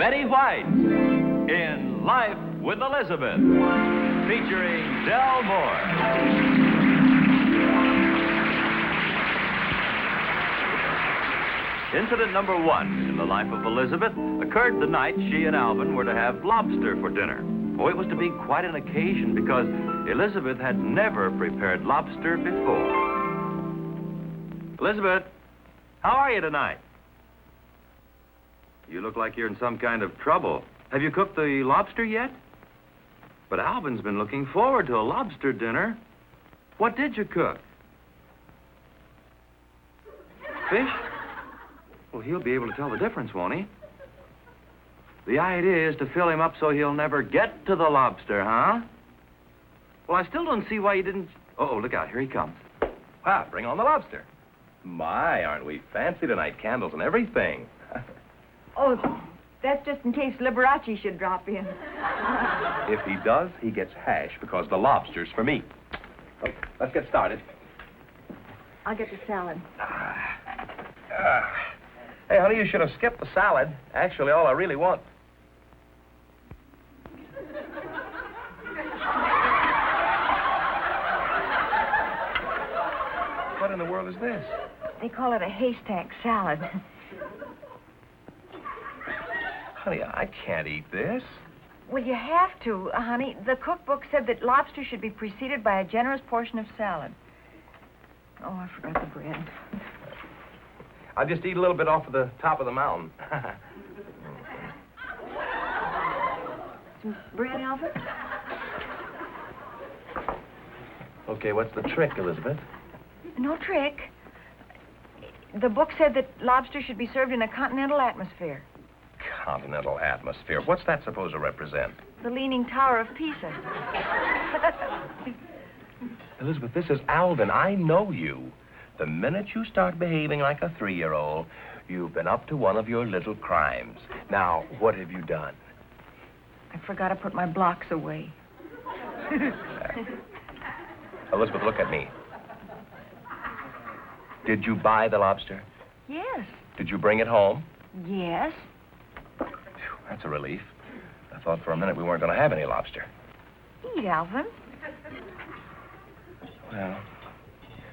Betty White in Life with Elizabeth, featuring Del Moore. Incident number 1 in the life of Elizabeth occurred the night she and Alvin were to have lobster for dinner. Oh, it was to be quite an occasion because Elizabeth had never prepared lobster before. Elizabeth, how are you tonight? You look like you're in some kind of trouble. Have you cooked the lobster yet? But Alvin's been looking forward to a lobster dinner. What did you cook? Fish? Well, he'll be able to tell the difference, won't he? The idea is to fill him up so he'll never get to the lobster, huh? Well, I still don't see why you didn't... Uh-oh, look out, here he comes. Wow, bring on the lobster. My, aren't we fancy tonight, candles and everything. Oh, that's just in case Liberace should drop in. If he does, he gets hash because the lobster's for me. Oh, let's get started. I'll get the salad. Hey, honey, you should have skipped the salad. Actually, all I really want... What in the world is this? They call it a haystack salad. Honey, I can't eat this. Well, you have to, honey. The cookbook said that lobster should be preceded by a generous portion of salad. Oh, I forgot the bread. I'll just eat a little bit off of the top of the mountain. Some bread, Alvin? Okay, what's the trick, Elizabeth? No trick. The book said that lobster should be served in a continental atmosphere. Continental atmosphere. What's that supposed to represent? The Leaning Tower of Pisa. Elizabeth, this is Alvin. I know you. The minute you start behaving like a 3-year-old, you've been up to one of your little crimes. Now, what have you done? I forgot to put my blocks away. Elizabeth, look at me. Did you buy the lobster? Yes. Did you bring it home? Yes. Phew, that's a relief. I thought for a minute we weren't going to have any lobster. Eat, Alvin. Well,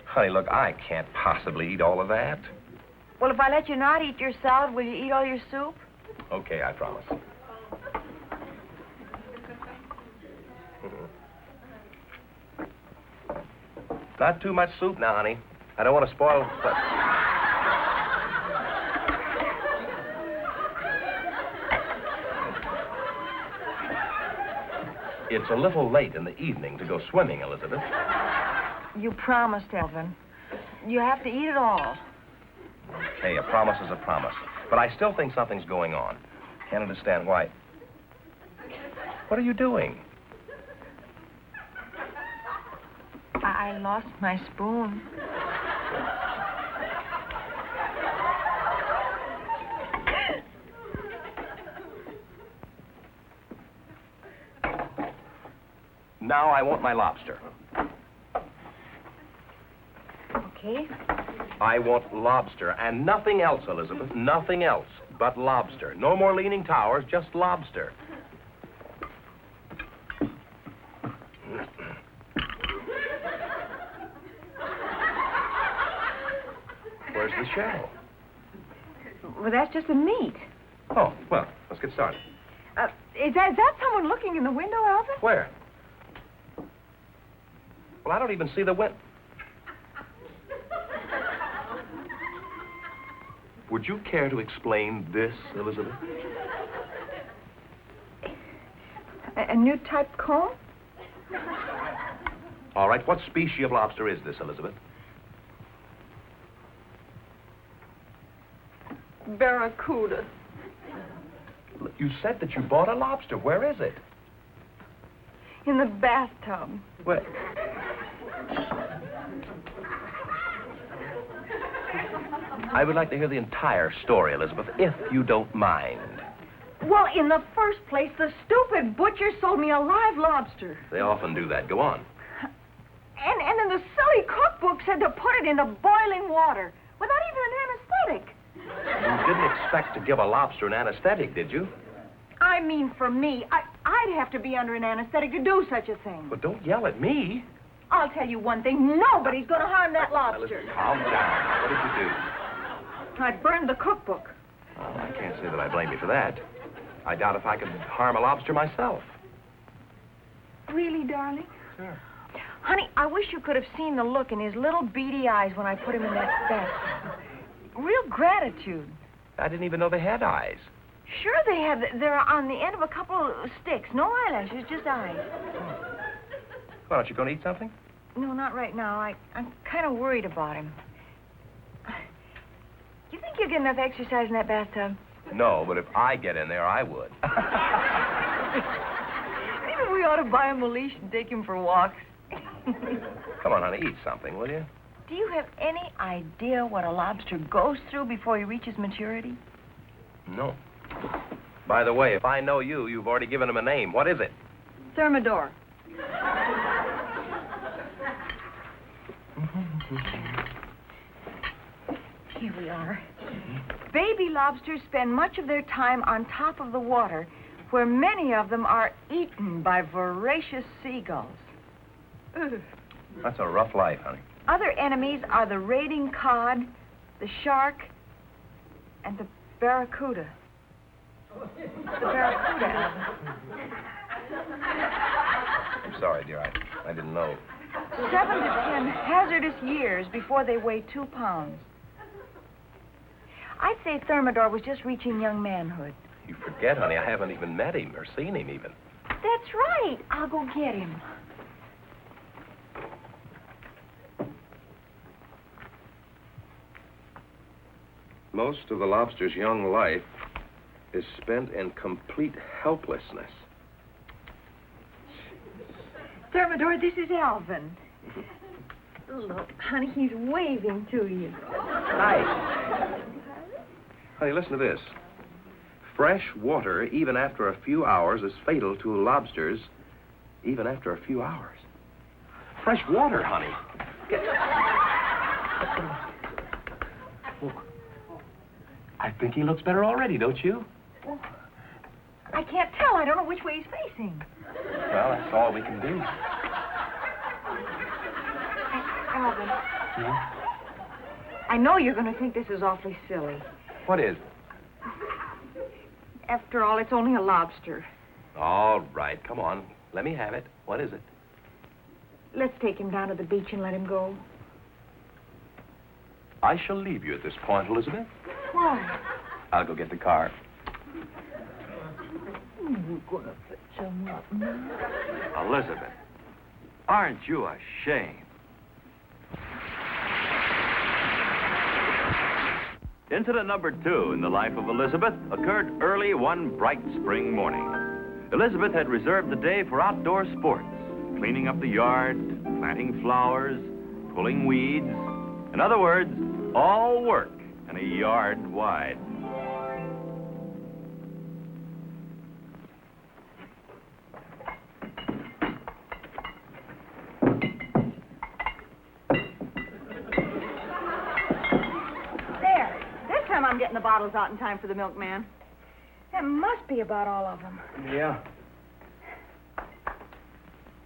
honey, look, I can't possibly eat all of that. Well, if I let you not eat your salad, will you eat all your soup? Okay, I promise. Not too much soup now, honey. I don't want to spoil... It's a little late in the evening to go swimming, Elizabeth. You promised, Alvin. You have to eat it all. Okay, a promise is a promise. But I still think something's going on. Can't understand why. What are you doing? I lost my spoon. Now I want my lobster. Okay. I want lobster and nothing else, Elizabeth. Nothing else but lobster. No more leaning towers, just lobster. Where's the shell? Well, that's just the meat. Oh, well, let's get started. Is that someone looking in the window, Alvin? Where? Well, I don't even see the window. Would you care to explain this, Elizabeth? A new type comb? All right, what species of lobster is this, Elizabeth? Barracuda. You said that you bought a lobster. Where is it? In the bathtub. Where? I would like to hear the entire story, Elizabeth, if you don't mind. Well, in the first place, the stupid butcher sold me a live lobster. They often do that. Go on. And then the silly cookbook said to put it into boiling water without even an anesthetic. You didn't expect to give a lobster an anesthetic, did you? I mean for me. I'd have to be under an anesthetic to do such a thing. But don't yell at me. I'll tell you one thing. Nobody's going to harm that Now, lobster. listen, calm down. What did you do? I burned the cookbook. Well, I can't say that I blame you for that. I doubt if I could harm a lobster myself. Really, darling? Sure. Honey, I wish you could have seen the look in his little beady eyes when I put him in that bath. Real gratitude. I didn't even know they had eyes. Sure they have. They're on the end of a couple of sticks. No eyelashes, just eyes. Well, aren't you going to eat something? No, not right now. I'm kind of worried about him. You think you'll get enough exercise in that bathtub? No, but if I get in there, I would. Maybe we ought to buy him a leash and take him for walks. Come on, honey, eat something, will you? Do you have any idea what a lobster goes through before he reaches maturity? No. By the way, if I know you, you've already given him a name. What is it? Thermidor. Here we are. Baby lobsters spend much of their time on top of the water, where many of them are eaten by voracious seagulls. Ugh. That's a rough life, honey. Other enemies are the raiding cod, the shark, and the barracuda. The barracuda, Alvin. I'm sorry, dear. I didn't know. 7 to 10 hazardous years before they weigh 2 pounds. I'd say Thermidor was just reaching young manhood. You forget, honey, I haven't even met him or seen him even. That's right. I'll go get him. Most of the lobster's young life is spent in complete helplessness. Thermidor, this is Alvin. Look, honey, he's waving to you. Nice. Honey, listen to this. Fresh water, even after a few hours, is fatal to lobsters, even after a few hours. Fresh water, honey. Look. I think he looks better already, don't you? Well, I can't tell. I don't know which way he's facing. Well, that's all we can do. Alvin. I know you're going to think this is awfully silly. What is? After all, it's only a lobster. All right, come on. Let me have it. What is it? Let's take him down to the beach and let him go. I shall leave you at this point, Elizabeth. Why? I'll go get the car. We're going to fetch him up now. Elizabeth, aren't you ashamed? Incident number 2 in the life of Elizabeth occurred early one bright spring morning. Elizabeth had reserved the day for outdoor sports, cleaning up the yard, planting flowers, pulling weeds. In other words, all work and a yard wide. I'm getting the bottles out in time for the milkman. That must be about all of them. Yeah.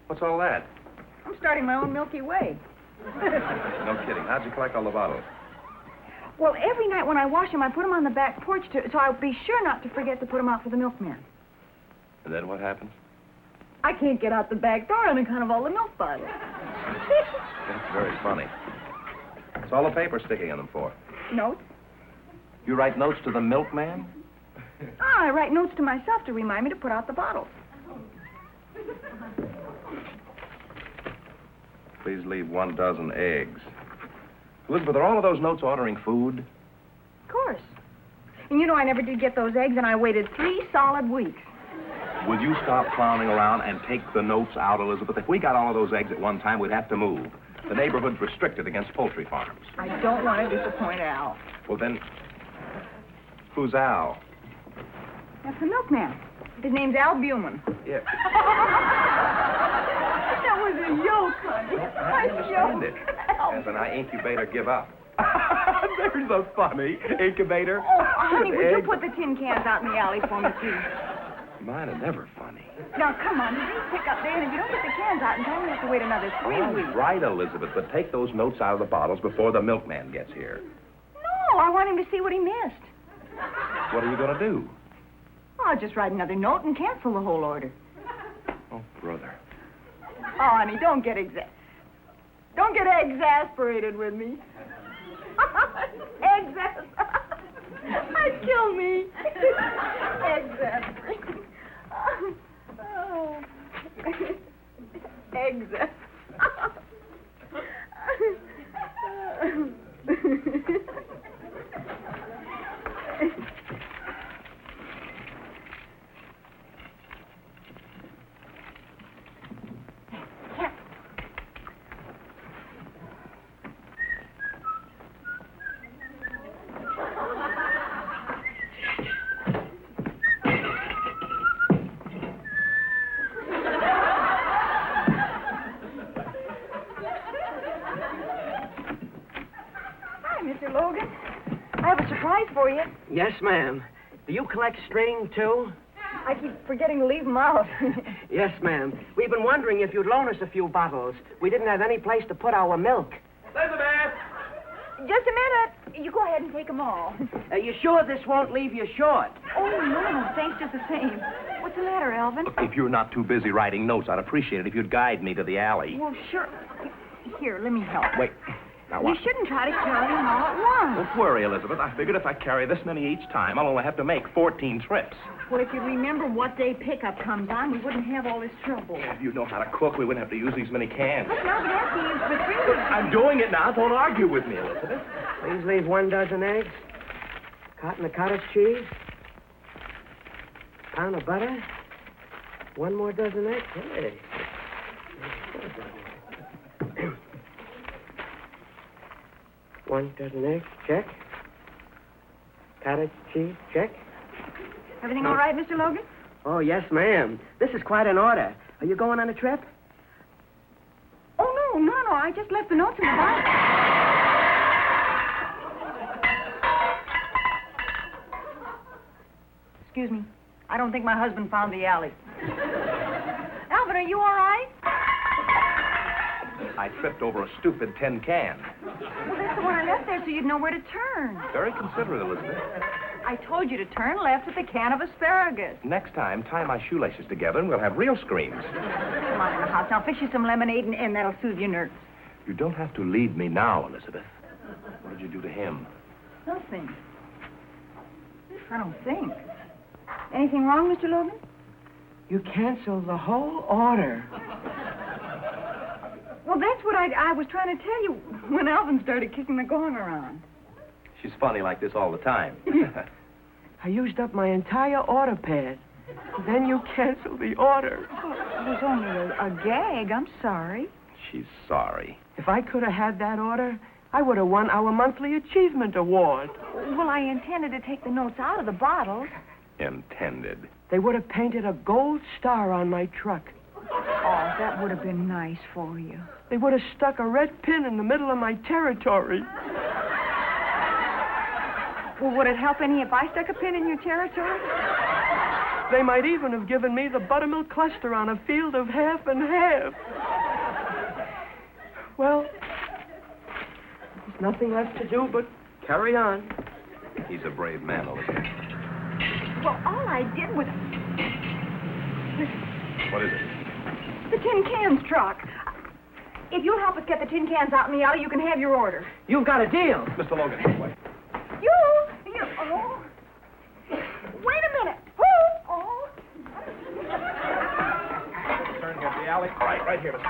What's all that? I'm starting my own Milky Way. No kidding. How'd you collect all the bottles? Well, every night when I wash them, I put them on the back porch so I'll be sure not to forget to put them out for the milkman. And then what happens? I can't get out the back door on account of all the milk bottles. That's very funny. What's all the paper sticking on them for? Notes? You write notes to the milkman? I write notes to myself to remind me to put out the bottles. Please leave 1 dozen eggs. Elizabeth, are all of those notes ordering food? Of course. And you know I never did get those eggs, and I waited 3 solid weeks. Will you stop clowning around and take the notes out, Elizabeth? If we got all of those eggs at one time, we'd have to move. The neighborhood's restricted against poultry farms. I don't want to disappoint Al. Well, then, who's Al? That's the milkman. His name's Al Buman. Yeah. That was a yoke, honey. I understand it. As an incubator give up. There's a funny incubator. Oh, honey, would you Eggs. put the tin cans out in the alley for me, please? Mine are never funny. Now, come on, please pick up there, and if you don't get the cans out in time, we have to wait another 3 All weeks. right, Elizabeth, but take those notes out of the bottles before the milkman gets here. No, I want him to see what he missed. What are you going to do? I'll just write another note and cancel the whole order. Oh, brother. Oh, honey, don't get exasperated with me. I'd kill me. Exasperated. Oh. Exasperated. Mr. Logan, I have a surprise for you. Yes, ma'am. Do you collect string, too? I keep forgetting to leave them out. Yes, ma'am. We've been wondering if you'd loan us a few bottles. We didn't have any place to put our milk. Elizabeth! Just a minute. You go ahead and take them all. Are you sure this won't leave you short? Oh, no. Thanks just the same. What's the matter, Alvin? Look, if you're not too busy writing notes, I'd appreciate it if you'd guide me to the alley. Well, sure. Here, let me help. Wait. Now, You what? shouldn't try to carry them all at once. Don't worry, Elizabeth. I figured if I carry this many each time, I'll only have to make 14 trips. Well, if you remember what day pickup comes on, we wouldn't have all this trouble. If you know how to cook, we wouldn't have to use these many cans. Look, now, but after you for 3 weeks. I'm doing it now. Don't argue with me, Elizabeth. Please leave 1 dozen eggs, carton of cottage cheese, pound of butter, 1 more dozen eggs. Hey. 1 dozen eggs, check. Cottage cheese, check. Everything all right, Mr. Logan? Oh, yes, ma'am. This is quite an order. Are you going on a trip? Oh, no. I just left the notes in the box. Excuse me. I don't think my husband found the alley. Alvin, are you all right? I tripped over a stupid tin can. Well, that's the one I left there so you'd know where to turn. Very considerate, Elizabeth. I told you to turn left at the can of asparagus. Next time, tie my shoelaces together and we'll have real screams. Come on in the house. Now, fix you some lemonade and that'll soothe your nerves. You don't have to lead me now, Elizabeth. What did you do to him? Nothing. I don't think. Anything wrong, Mr. Logan? You canceled the whole order. Well, that's what I was trying to tell you when Alvin started kicking the gong around. She's funny like this all the time. I used up my entire order pad. Then you canceled the order. It was only a gag. I'm sorry. She's sorry. If I could have had that order, I would have won our monthly achievement award. Well, I intended to take the notes out of the bottles. Intended. They would have painted a gold star on my truck. Oh, that would have been nice for you. They would have stuck a red pin in the middle of my territory. Well, would it help any if I stuck a pin in your territory? They might even have given me the buttermilk cluster on a field of half and half. Well, there's nothing left to do but carry on. He's a brave man, Elizabeth. Well, all I did was... What is it? The tin cans truck. If you'll help us get the tin cans out in the alley, you can have your order. You've got a deal. Mr. Logan, wait. You... Oh. Wait a minute. Oh. Turn here to the alley. Right here, Mr.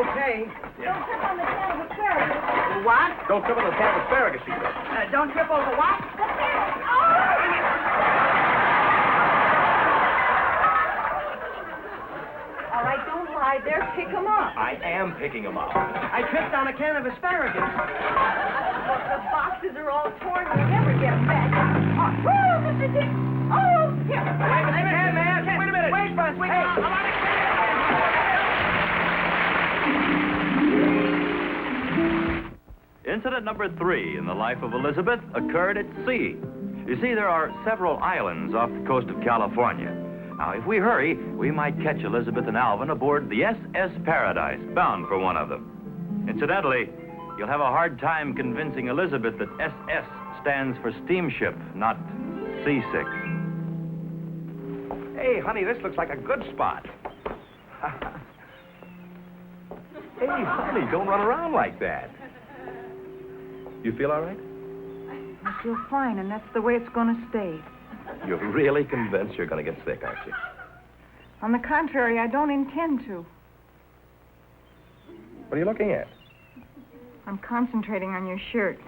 Okay. Don't trip on the can of asparagus. What? Don't trip on the can of asparagus, she said. Don't trip over what? The can. All right, don't lie there. Pick them up. I am picking them up. I tripped on a can of asparagus. The boxes are all torn. We'll never get them back. Oh, Mr. Dick. Oh, here. Wait a minute, man. Wait a minute. Wait, Buzz. Wait. Incident number 3 in the life of Elizabeth occurred at sea. You see, there are several islands off the coast of California, Now, if we hurry, we might catch Elizabeth and Alvin aboard the SS Paradise, bound for one of them. Incidentally, you'll have a hard time convincing Elizabeth that SS stands for Steamship, not Seasick. Hey, honey, this looks like a good spot. Hey, honey, don't run around like that. You feel all right? I feel fine, and that's the way it's going to stay. You're really convinced you're going to get sick, aren't you? On the contrary, I don't intend to. What are you looking at? I'm concentrating on your shirt.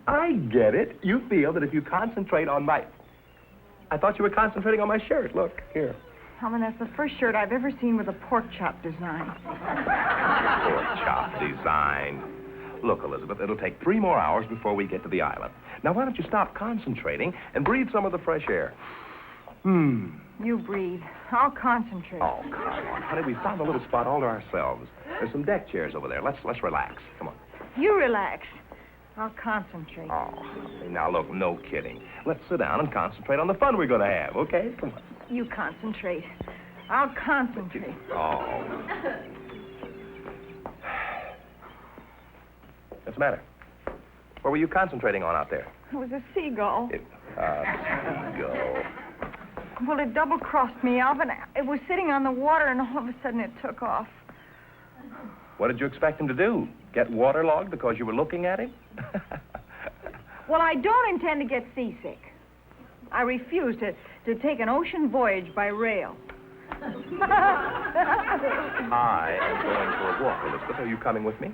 I get it. You feel that if you concentrate on my... I thought you were concentrating on my shirt. Look, here. Alvin, that's the first shirt I've ever seen with a pork chop design. Pork chop design. Look, Elizabeth, it'll take 3 more hours before we get to the island. Now, why don't you stop concentrating and breathe some of the fresh air? You breathe. I'll concentrate. Oh, come on, honey. We found a little spot all to ourselves. There's some deck chairs over there. Let's relax. Come on. You relax. I'll concentrate. Oh, honey, now, look, no kidding. Let's sit down and concentrate on the fun we're going to have, okay? Come on. You concentrate. I'll concentrate. Oh. What's the matter? What were you concentrating on out there? It was a seagull. Seagull. Well, it double-crossed me, Alvin. It was sitting on the water, and all of a sudden it took off. What did you expect him to do? Get waterlogged because you were looking at him? Well, I don't intend to get seasick. I refuse to take an ocean voyage by rail. I am going for a walk, Elizabeth. Are you coming with me?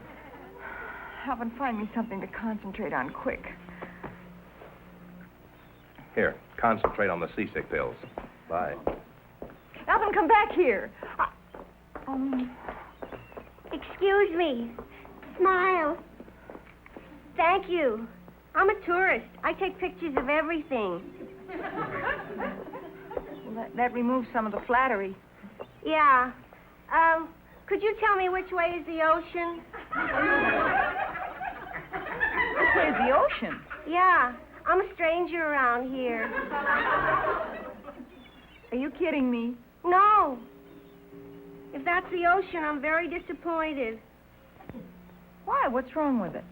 Alvin, find me something to concentrate on quick. Here, concentrate on the seasick pills. Bye. Alvin, come back here. Excuse me. Smile. Thank you. I'm a tourist. I take pictures of everything. Well, that removes some of the flattery. Yeah. Could you tell me which way is the ocean? Which way is the ocean? Yeah. I'm a stranger around here. Are you kidding me? No. If that's the ocean, I'm very disappointed. Why? What's wrong with it?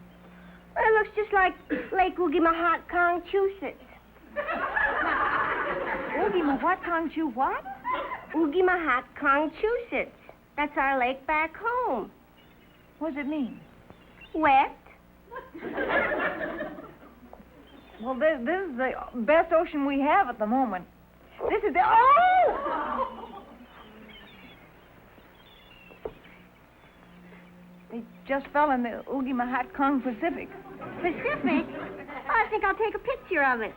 It looks just like Lake Oogimahatcongchusetts. Oogimahatcongchu what? Oogimahatcongchusetts. That's our lake back home. What does it mean? Wet. Well, this is the best ocean we have at the moment. This is the... Oh! They just fell in the Oogimahatcong Pacific. Pacific? I think I'll take a picture of it.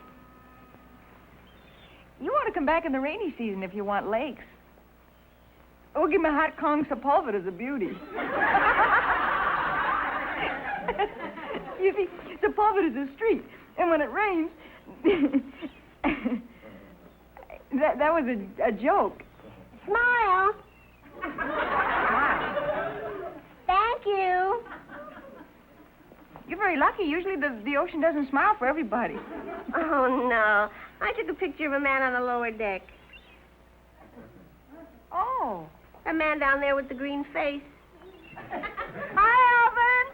You want to come back in the rainy season if you want lakes. Oogimahatcong Sepulveda is a beauty. You see, Sepulveda is a street, and when it rains, that was a joke. Smile. Thank you. You're very lucky. Usually the ocean doesn't smile for everybody. Oh, no. I took a picture of a man on the lower deck. Oh. A man down there with the green face. Hi, Alvin.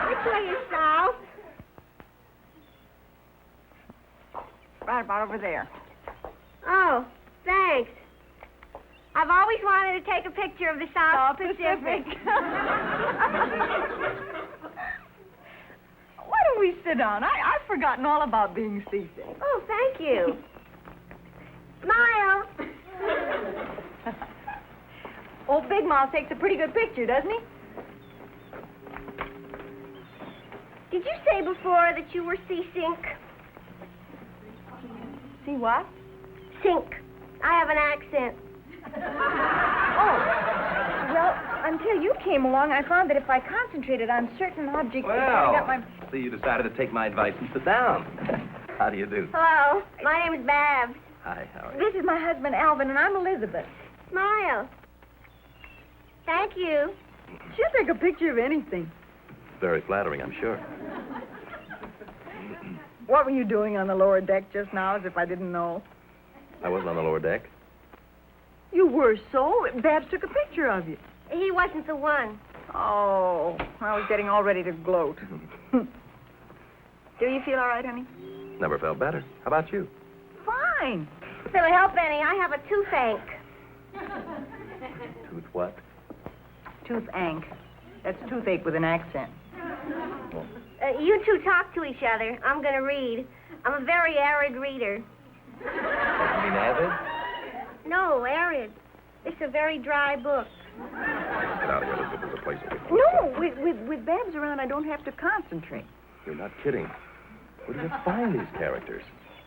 Which way is south? Right about over there. Oh, thanks. I've always wanted to take a picture of the South Pacific. Why don't we sit down? I've forgotten all about being seasick. Oh, thank you. Smile. Old Big Mouth takes a pretty good picture, doesn't he? Did you say before that you were seasink? See what? Sink. I have an accent. Oh. Well, until you came along, I found that if I concentrated on certain objects... I got my... so you decided to take my advice and sit down. How do you do? Hello. My name is Babs. Hi, how are you? This is my husband, Alvin, and I'm Elizabeth. Smile. Thank you. She'll take a picture of anything. Very flattering, I'm sure. What were you doing on the lower deck just now, as if I didn't know? I wasn't on the lower deck. You were so. Babs took a picture of you. He wasn't the one. Oh, I was getting all ready to gloat. Do you feel all right, honey? Never felt better. How about you? Fine. If it'll help any, I have a toothache. Tooth what? Toothache. That's toothache with an accent. You two talk to each other. I'm going to read. I'm a very arid reader. You mean avid? No, arid. It's a very dry book. Get out of here, Elizabeth. There's a place over here. No, with Babs around, I don't have to concentrate. You're not kidding. Where do you find these characters?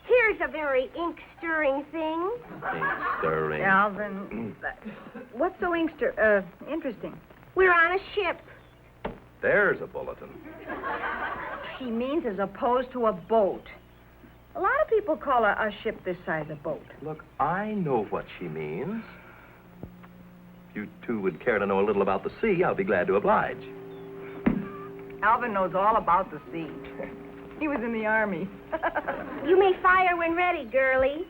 Here's a very ink-stirring thing. Stirring. Alvin, what's so interesting? We're on a ship. There's a bulletin. She means as opposed to a boat. A lot of people call a ship this size a boat. Look, I know what she means. If you two would care to know a little about the sea, I'll be glad to oblige. Alvin knows all about the sea. He was in the Army. You may fire when ready, girlie.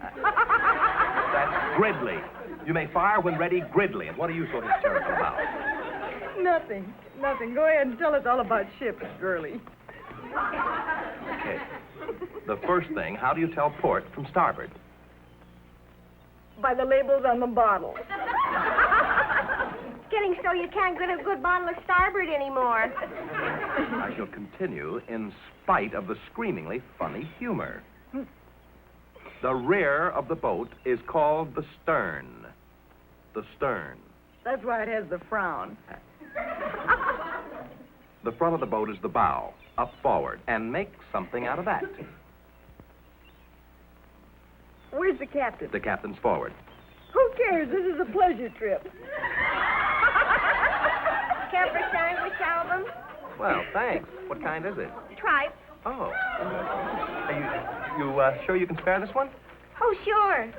That's Gridley. You may fire when ready, Gridley. And what are you so hysterical about? Nothing. Go ahead and tell us all about ships, girlie. Okay. The first thing, how do you tell port from starboard? By the labels on the bottle. Getting so you can't get a good bottle of starboard anymore. I shall continue in spite of the screamingly funny humor. The rear of the boat is called the stern. The stern. That's why it has the frown. The front of the boat is the bow, up forward, and make something out of that. Where's the captain? The captain's forward. Who cares? This is a pleasure trip. Care for sandwich, Alvin? Well, thanks. What kind is it? Tripe. Oh. Are you sure you can spare this one? Oh, sure.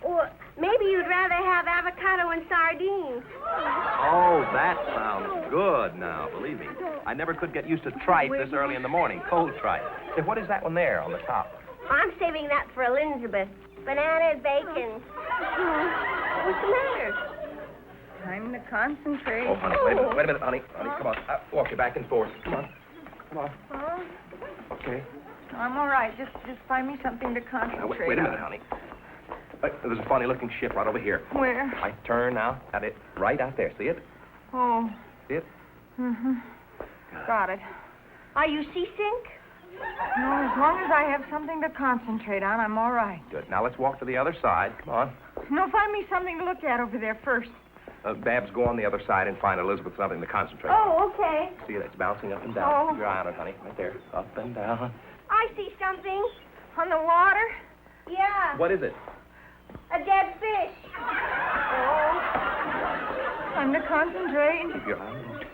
Or maybe you'd rather have avocado and sardines. Oh, that sounds good now, believe me. I never could get used to tripe this early in the morning, cold tripe. Hey, what is that one there on the top? I'm saving that for Elizabeth. Banana and bacon. What's the matter? Time to concentrate. Oh, honey, wait a minute, honey. Honey, come on. Walk you back and forth. Come on. Okay. I'm all right. Just find me something to Now, concentrate wait a minute, on. honey. There's a funny-looking ship right over here. Where? I turn now. At it. Right out there. See it? Oh. See it? Mm-hmm. Got it. Are you seasick? No, as long as I have something to concentrate on, I'm all right. Good. Now, let's walk to the other side. Come on. No, find me something to look at over there first. Babs, go on the other side and find Elizabeth something to concentrate on. Oh, okay. See it? It's bouncing up and down. Oh. Keep your eye on it, honey. Right there. Up and down. I see something. On the water? Yeah. What is it? A dead fish. Oh. Time to concentrate. Keep your eye on it.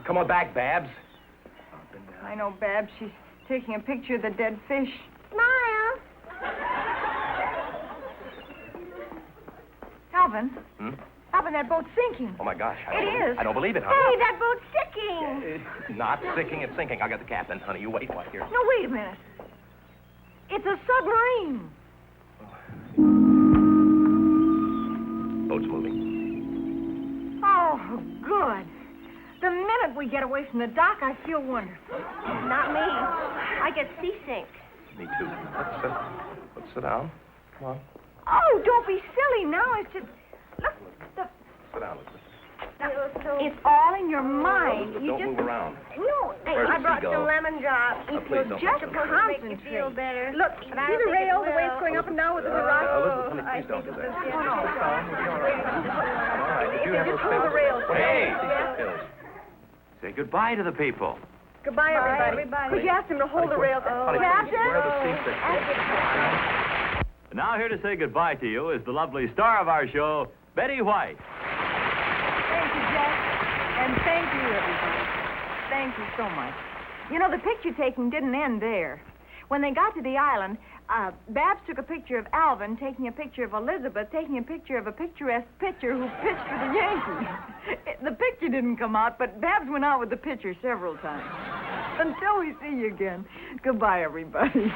Come on back, Babs. Up and down. I know, Babs. She's taking a picture of the dead fish. Smile. Alvin. Hmm? Alvin, that boat's sinking. Oh, my gosh. It is. I don't believe it, honey. Hey, that boat's sinking. It's not sinking, it's sinking. I'll get the captain, honey. You wait right here. No, wait a minute. It's a submarine. Boat's moving. Oh, good. The minute we get away from the dock, I feel wonderful. Not me. I get seasick. Me too. Let's sit down. Come on. Oh, don't be silly now. It's just... Look, Sit down, Elizabeth. it's all in your mind. Elizabeth, You don't just... move around. No, Where's I the brought seagull? some lemon drops. Please don't just mention concentrate. that. Make you feel better. Look, But see I don't the think rail, it the way it's will. going up and down with the rock? Elizabeth, honey, I please don't think do it that. was No, no. Sit down. You'll be all right. All right. Did you have Just a hold the rails. Hey! Yeah. Pills. Say goodbye to the people. Goodbye, everybody. Could you ask him to hold the rails? Honey, Captain? where are the seasick? And now here to say goodbye to you is the lovely star of our show, Betty White. Thank you, Jack. And thank you, everybody. Thank you so much. You know, the picture taking didn't end there. When they got to the island, Babs took a picture of Alvin, taking a picture of Elizabeth, taking a picture of a picturesque pitcher who pitched for the Yankees. The picture didn't come out, but Babs went out with the picture several times. Until we see you again. Goodbye, everybody.